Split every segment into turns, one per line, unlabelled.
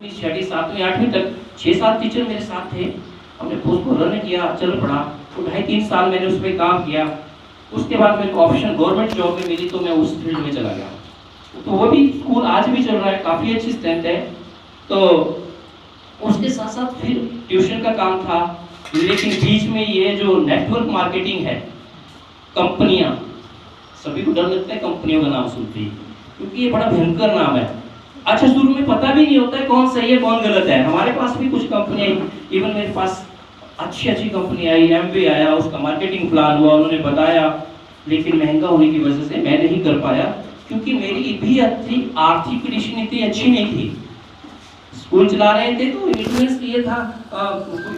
छठी 7वीं 8वीं तक 6-7 टीचर मेरे साथ थे। हमने उसको रन किया, चल पड़ा। तो 2.5-3 साल मैंने उसमें काम किया। उसके बाद मेरे को ऑप्शन गवर्नमेंट जॉब में मिली तो मैं उस फील्ड में चला गया। तो वो भी स्कूल आज भी चल रहा है, काफ़ी अच्छी स्ट्रेंथ है। तो उसके साथ साथ फिर ट्यूशन का काम था, लेकिन बीच में ये जो नेटवर्क मार्केटिंग है, कंपनियां, सभी को डर लगता है कंपनियों का नाम सुनते ही, क्योंकि ये बड़ा भयंकर नाम है। अच्छा, शुरू में पता भी नहीं होता है कौन सही है कौन गलत है। हमारे पास भी कुछ कंपनियां, इवन मेरे पास अच्छी अच्छी कंपनी आई, एमवे आया, उसका मार्केटिंग प्लान हुआ, उन्होंने बताया, लेकिन महंगा होने की वजह से मैं नहीं कर पाया, क्योंकि मेरी भी आर्थिक कंडीशन इतनी अच्छी नहीं थी। स्कूल चला रहे थे तो इन्फ्लुएंस ये था,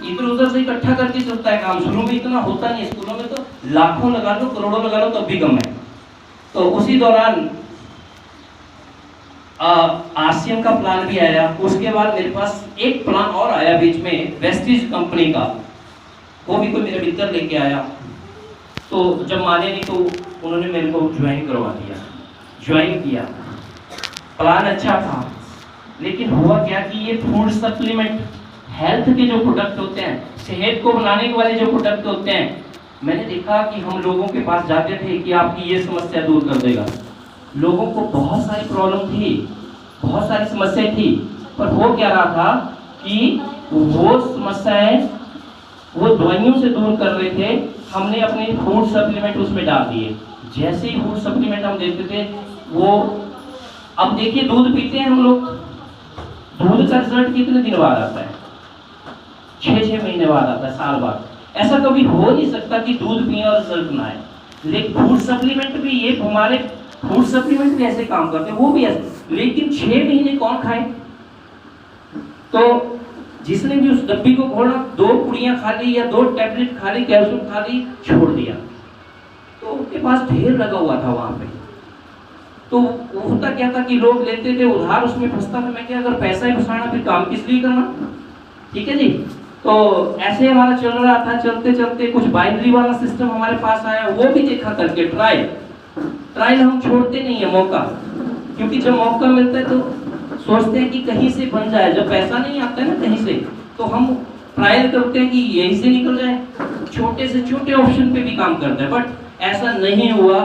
इधर उधर से इकट्ठा करके चलता है काम। शुरू में इतना होता नहीं, स्कूलों में तो लाखों लगा लो, करोड़ों लगा लो, तब भी कम है। तो उसी दौरान आरसीएम का प्लान भी आया। उसके बाद मेरे पास एक प्लान और आया बीच में, वेस्टीज कंपनी का, वो भी कोई मेरा मित्र लेके आया। तो जब माने नहीं तो उन्होंने मेरे को ज्वाइन करवा दिया, ज्वाइन किया। प्लान अच्छा था, लेकिन हुआ क्या कि ये फूड सप्लीमेंट, हेल्थ के जो प्रोडक्ट होते हैं, सेहत को बनाने वाले जो प्रोडक्ट होते हैं, मैंने देखा कि हम लोगों के पास जाते थे कि आपकी ये समस्या दूर कर देगा। लोगों को बहुत सारी प्रॉब्लम थी, बहुत सारी समस्याएं थी, पर हो क्या रहा था कि वो समस्याएं वो दवाइयों से दूर कर रहे थे। हमने अपने फूड सप्लीमेंट उसमें डाल दिए। जैसे ही फूड सप्लीमेंट हम देते थे, वो अब देखिए दूध पीते हैं हम लोग, दूध का रिजल्ट कितने दिन बाद आता है? 6-6 महीने बाद आता है, साल बाद। ऐसा कभी हो नहीं सकता कि दूध पिए और रिजल्ट ना आए। लेकिन फूड सप्लीमेंट भी, ये हमारे फूड सप्लीमेंट भी ऐसे काम करते हैं, वो भी ऐसे, लेकिन 6 महीने कौन खाए? तो जिसने भी उस डब्बी को खोला, 2 पुड़ियां खा ली या 2 टैबलेट खा ली, कैप्सूल खा ली, छोड़ दिया। तो उनके पास ढेर लगा हुआ था वहां पे। तो होता क्या था कि लोग लेते थे उधार, उसमें फंसता था। मैं क्या, अगर पैसा ही फंसाना फिर काम किस लिए करना? ठीक है जी। तो ऐसे हमारा चल रहा था। चलते चलते कुछ बाइनरी वाला सिस्टम हमारे पास आया, वो भी देखा करके। ट्रायल हम छोड़ते नहीं है मौका, क्योंकि जब मौका मिलता है तो सोचते हैं कि कहीं से बन जाए। जब पैसा नहीं आता है ना कहीं से, तो हम ट्रायल करते हैं कि यहीं से निकल जाए। छोटे से छोटे ऑप्शन पे भी काम करते हैं, बट ऐसा नहीं हुआ।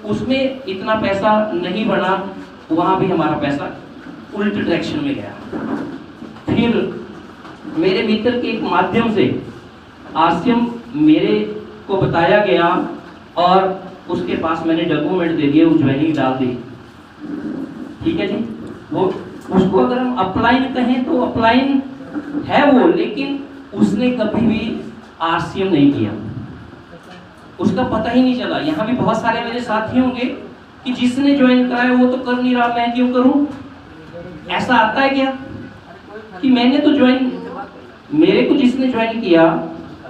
उसमें इतना पैसा नहीं बना, वहां भी हमारा पैसा उल्ट डायरेक्शन में गया। फिर मेरे मित्र के एक माध्यम से आरसीएम मेरे को बताया गया, और उसके पास मैंने डॉक्यूमेंट दे दिए, वो ज्वाइनिंग डाल दी। ठीक है जी। वो उसको अगर हम अपलाइन कहें तो अपलाइन है वो, लेकिन उसने कभी भी आरसीएम नहीं किया, उसका पता ही नहीं चला। यहाँ भी बहुत सारे मेरे साथी होंगे कि जिसने ज्वाइन कराया वो तो कर नहीं रहा, मैं क्यों करूं? ऐसा आता है क्या कि मैंने तो ज्वाइन, मेरे को जिसने ज्वाइन किया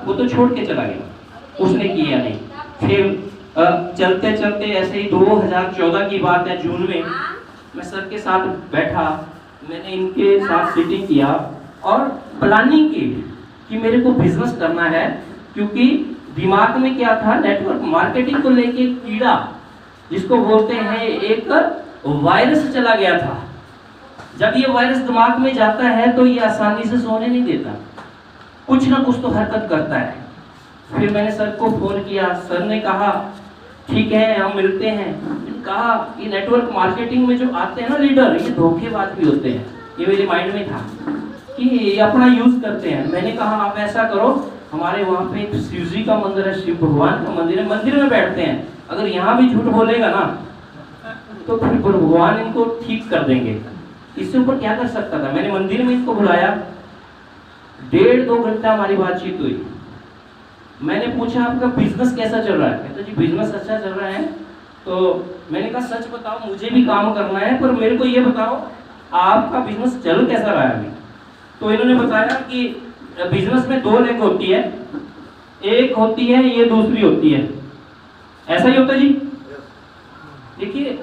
वो तो छोड़ के चला गया, उसने किया नहीं। फिर चलते चलते ऐसे ही 2014 की बात है, जून में मैं सर के साथ बैठा, मैंने इनके साथ सीटिंग किया और प्लानिंग की कि मेरे को बिजनेस करना है। क्योंकि दिमाग में क्या था, नेटवर्क मार्केटिंग को लेके कीड़ा, जिसको बोलते हैं, एक वायरस चला गया था। जब ये वायरस दिमाग में जाता है तो ये आसानी से सोने नहीं देता, कुछ ना कुछ तो हरकत करता है। फिर मैंने सर को फोन किया, सर ने कहा ठीक है हम मिलते हैं। कहा ये नेटवर्क मार्केटिंग में जो आते हैं ना लीडर, ये धोखेबाज भी होते हैं। ये मेरे माइंड में था कि ये अपना यूज करते हैं। मैंने कहा आप ऐसा करो, हमारे वहाँ पे एक शिव जी का मंदिर है, शिव भगवान का मंदिर है, मंदिर में बैठते हैं। अगर यहाँ भी झूठ बोलेगा ना तो फिर भगवान इनको ठीक कर देंगे। इससे ऊपर क्या कर सकता था। मैंने मंदिर में इनको बुलाया, 1.5-2 घंटा हमारी बातचीत हुई। मैंने पूछा आपका बिजनेस कैसा चल रहा है? कहता जी बिजनेस अच्छा चल रहा है। तो मैंने कहा सच बताओ, मुझे भी काम करना है, पर मेरे को ये बताओ आपका बिजनेस चल कैसा रहा है अभी? तो इन्होंने बताया कि बिजनेस में 2 लेग होती है, एक होती है ये, दूसरी होती है। ऐसा ही होता है जी। देखिए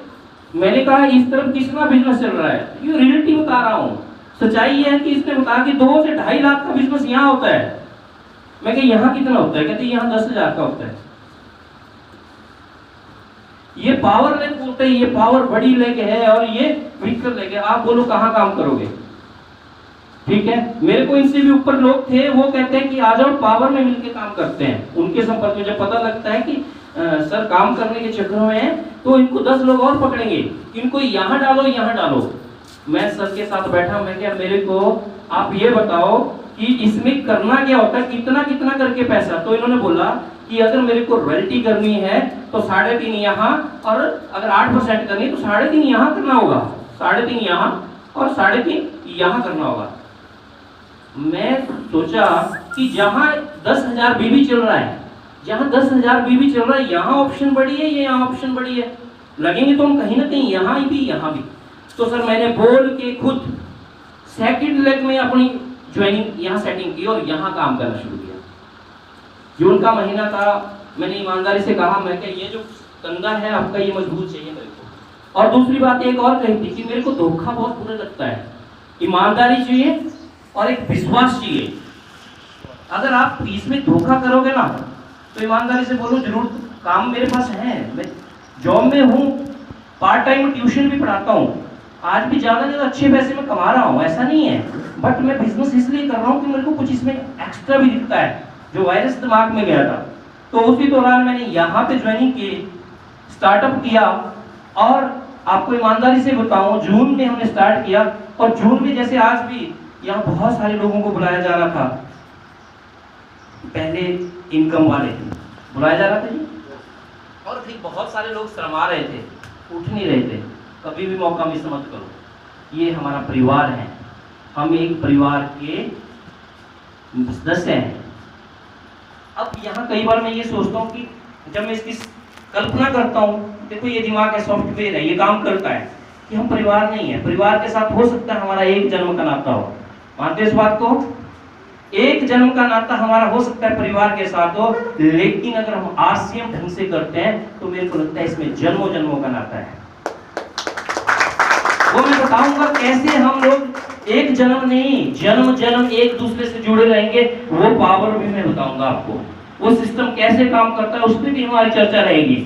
मैंने कहा इस तरफ कितना बिजनेस चल रहा है, ये रियलिटी बता रहा हूँ। सच्चाई ये है कि इसने बताया कि 2 से 2.5 लाख का बिजनेस यहाँ होता है। मैं कहा यहाँ कितना होता है? कहते यहाँ 10,000 का होता है। ये पावर लेग बोलते हैं, ये पावर बड़ी लेग है और ये वीकर लेग है। आप बोलो कहाँ काम करोगे? ठीक है, मेरे को इनसे भी ऊपर लोग थे, वो कहते हैं कि आ जाओ पावर में मिलके काम करते हैं। उनके संपर्क में जब पता लगता है कि सर काम करने के चक्करों में है, तो इनको 10 लोग और पकड़ेंगे, इनको यहाँ डालो यहाँ डालो। मैं सर के साथ बैठा, मैं क्या मेरे को आप ये बताओ कि इसमें करना क्या होता है, कितना कितना करके पैसा। तो इन्होंने बोला कि अगर मेरे को रॉयल्टी करनी है तो 3.5 यहाँ, और अगर 8% करनी है तो 3.5 यहाँ करना होगा, 3.5 यहाँ और 3.5 यहाँ करना होगा। मैं सोचा कि जहाँ 10,000 बीबी चल रहा है, जहाँ 10,000 बीबी चल रहा है, यहाँ ऑप्शन बड़ी है, ये यहाँ ऑप्शन बड़ी है, लगेंगे तो हम कहीं ना कहीं यहाँ भी यहाँ भी। तो सर मैंने बोल के खुद सेकंड लेग में अपनी ज्वाइनिंग यहाँ सेटिंग की और यहाँ काम करना शुरू किया। जून का महीना था, मैंने ईमानदारी से कहा, मैं क्या ये जो कंधा है आपका ये मजबूत चाहिए मेरे को। और दूसरी बात एक और कही थी कि मेरे को धोखा बहुत बुरा लगता है, ईमानदारी चाहिए और एक विश्वास चाहिए। अगर आप इसमें धोखा करोगे ना, तो ईमानदारी से बोलूं जरूर काम मेरे पास है, मैं जॉब में हूँ, पार्ट टाइम ट्यूशन भी पढ़ाता हूँ, आज भी ज़्यादा ज़्यादा अच्छे पैसे में कमा रहा हूँ, ऐसा नहीं है। बट मैं बिजनेस इसलिए कर रहा हूँ कि मेरे को कुछ इसमें एक्स्ट्रा भी दिखता है, जो वायरस दिमाग में गया था। तो उसी दौरान मैंने यहाँ पे ज्वाइनिंग की, स्टार्टअप किया, और आपको ईमानदारी से बताऊँ जून में हमने स्टार्ट किया, और जून में जैसे आज भी यहाँ बहुत सारे लोगों को बुलाया जा रहा था, पहले इनकम वाले बुलाया जा रहा था जी, और फिर बहुत सारे लोग शर्मा रहे थे, उठ नहीं रहे थे। कभी भी मौका मिस मत करो, ये हमारा परिवार है, हम एक परिवार के सदस्य हैं। अब यहाँ कई बार मैं ये सोचता हूँ कि जब मैं इसकी कल्पना करता हूँ, देखो ये दिमाग है, सॉफ्टवेयर है, ये काम करता है कि हम परिवार नहीं है, परिवार के साथ हो सकता है हमारा एक जन्म का नाता हो, मानते हो इस बात को? एक जन्म का नाता हमारा हो सकता है परिवार के साथ हो, लेकिन अगर हम आरसीएम ढंग से करते हैं तो मेरे को लगता है इसमें जन्मों जन्मों का नाता है। वो मैं बताऊंगा कैसे हम लोग एक जन्म नहीं, जन्म जन्म एक दूसरे से जुड़े रहेंगे, वो पावर भी मैं बताऊंगा आपको, वो सिस्टम कैसे काम करता है उस पर भी हमारी चर्चा रहेगी।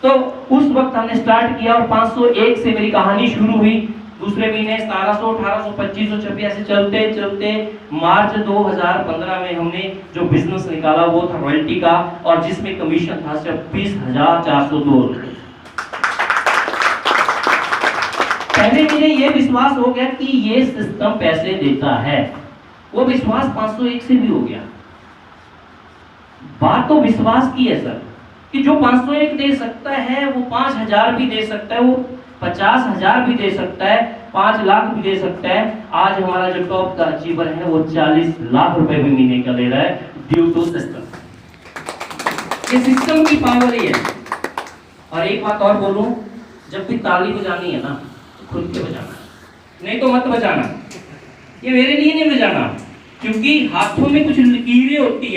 तो उस वक्त हमने स्टार्ट किया और 501 से मेरी कहानी शुरू हुई। दूसरे महीने 1700, 1800, 2500, 2600 ऐसे चलते चलते मार्च 2015 में हमने जो बिजनेस निकाला वो था रॉयल्टी का, और जिसमें कमीशन था सिर्फ 20,402 रुपए। पहले मुझे ये विश्वास हो गया कि ये सिस्टम पैसे देता है, वो विश्वास 501 से भी हो गया। बात तो विश्वास की है सर, कि जो 501 दे सकता है वो 5,000 भी दे सकता है, वो 50,000 भी दे सकता है, 5 लाख भी दे सकता है। आज हमारा जो टॉप का अचीवर है वो 40 लाख रुपए भी महीने का ले रहा है, ड्यू टू सिस्टम। ये सिस्टम की पावर ही है। और एक बात और बोलूं, जब भी ताली बजानी है ना तो खुल के बजाना, नहीं तो मत बजाना। ये मेरे लिए नहीं बजाना, क्योंकि हाथों में कुछ लकीरें होती है।